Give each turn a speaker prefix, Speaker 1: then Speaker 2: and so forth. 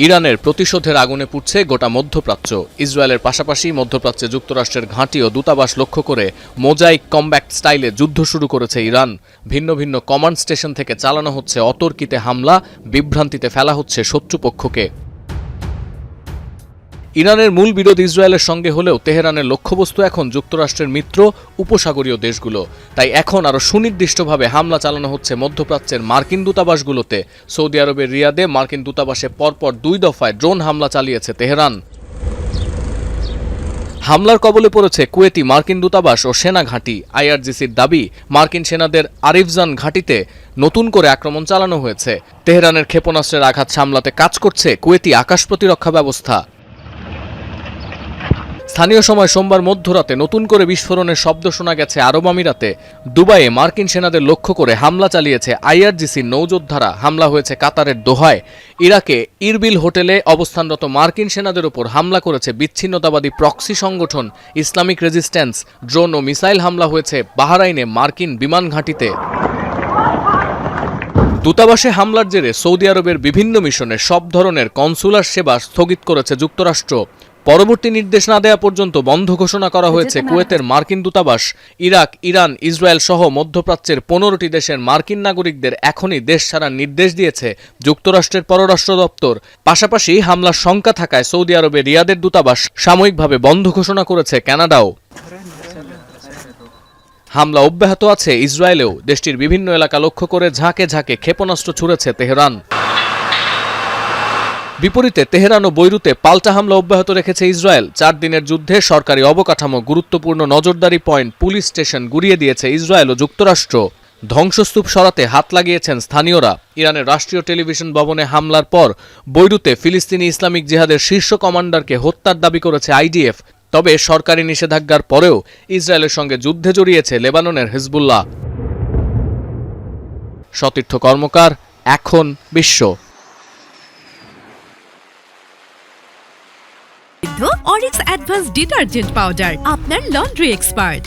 Speaker 1: ইরানের প্রতিশোধের আগুনে পুড়ছে গোটা মধ্যপ্রাচ্য। ইসরায়েলের পাশাপাশি মধ্যপ্রাচ্যে যুক্তরাষ্ট্রের ঘাঁটি ও দূতাবাস লক্ষ্য করে মোজাইক কমব্যাট স্টাইলে যুদ্ধ শুরু করেছে ইরান। ভিন্ন ভিন্ন কমান্ড স্টেশন থেকে চালানো হচ্ছে অতর্কিতে হামলা, বিভ্রান্তিতে ফেলা হচ্ছে শত্রুপক্ষকে। ইরানের মূল বিরোধ ইসরায়েলের সঙ্গে হলেও তেহরানের লক্ষ্যবস্তু এখন যুক্তরাষ্ট্রের মিত্র উপসাগরীয় দেশগুলো। তাই এখন আরও সুনির্দিষ্টভাবে হামলা চালানো হচ্ছে মধ্যপ্রাচ্যের মার্কিন দূতাবাসগুলোতে। সৌদি আরবের রিয়াদে মার্কিন দূতাবাসে পরপর 2 দফায় ড্রোন হামলা চালিয়েছে তেহরান। হামলার কবলে পড়েছে কুয়েতি মার্কিন দূতাবাস ও সেনা ঘাঁটি। আইআরজিসির দাবি, মার্কিন সেনাদের আরিফজান ঘাঁটিতে নতুন করে আক্রমণ চালানো হয়েছে। তেহরানের ক্ষেপণাস্ত্রের আঘাত সামলাতে কাজ করছে কুয়েতি আকাশ প্রতিরক্ষা ব্যবস্থা। স্থানীয় সময় সোমবার মধ্যরাতে নতুন করে বিস্ফোরণের শব্দ শোনা গেছে আরব আমিরাতে। দুবাইয়ে মার্কিন সেনাদের লক্ষ্য করে হামলা চালিয়েছে আইআরজিসির নৌযোদ্ধারা। হামলা হয়েছে কাতারের দোহায়। ইরাকে ইরবিল হোটেলে অবস্থানরত মার্কিন সেনাদের উপর হামলা করেছে বিচ্ছিন্নতাবাদী প্রক্সি সংগঠন ইসলামিক রেজিস্ট্যান্স। ড্রোন ও মিসাইল হামলা হয়েছে বাহরাইনে মার্কিন বিমান ঘাঁটিতে। দূতাবাসে হামলার জেরে সৌদি আরবের বিভিন্ন মিশনে সব ধরনের কনসুলার সেবা স্থগিত করেছে যুক্তরাষ্ট্র। পরবর্তী নির্দেশ না দেওয়া পর্যন্ত বন্ধ ঘোষণা করা হয়েছে কুয়েতের মার্কিন দূতাবাস। ইরাক, ইরান, ইসরায়েল সহ মধ্যপ্রাচ্যের 15টি দেশের মার্কিন নাগরিকদের এখনই দেশ ছাড়ার নির্দেশ দিয়েছে যুক্তরাষ্ট্রের পররাষ্ট্র দপ্তর। পাশাপাশি হামলার শঙ্কা থাকায় সৌদি আরবের রিয়াদের দূতাবাস সাময়িকভাবে বন্ধ ঘোষণা করেছে কানাডাও। হামলা অব্যাহত আছে ইসরায়েলেও। দেশটির বিভিন্ন এলাকা লক্ষ্য করে ঝাঁকে ঝাঁকে ক্ষেপণাস্ত্র ছুড়েছে তেহরান। বিপরীতে তেহরান ও বৈরুতে পাল্টা হামলা অব্যাহত রেখেছে ইসরায়েল। 4 দিনের যুদ্ধে সরকারি অবকাঠামো, গুরুত্বপূর্ণ নজরদারি পয়েন্ট, পুলিশ স্টেশন গুড়িয়ে দিয়েছে ইসরায়েল ও যুক্তরাষ্ট্র। ধ্বংসস্তূপ সরাতে হাত লাগিয়েছেন স্থানীয়রা। ইরানের রাষ্ট্রীয় টেলিভিশন ভবনে হামলার পর বৈরুতে ফিলিস্তিনি ইসলামিক জিহাদের শীর্ষ কমান্ডারকে হত্যার দাবি করেছে আইডিএফ। তবে সরকারি নিষেধাজ্ঞার পরেও ইসরায়েলের সঙ্গে যুদ্ধে জড়িয়েছে লেবাননের হিজবুল্লাহ। সতীর্থ কর্মকার, এখন বিশ্ব।
Speaker 2: অরিক্স অ্যাডভান্স ডিটারজেন্ট পাউডার, আপনার লন্ড্রি এক্সপার্ট।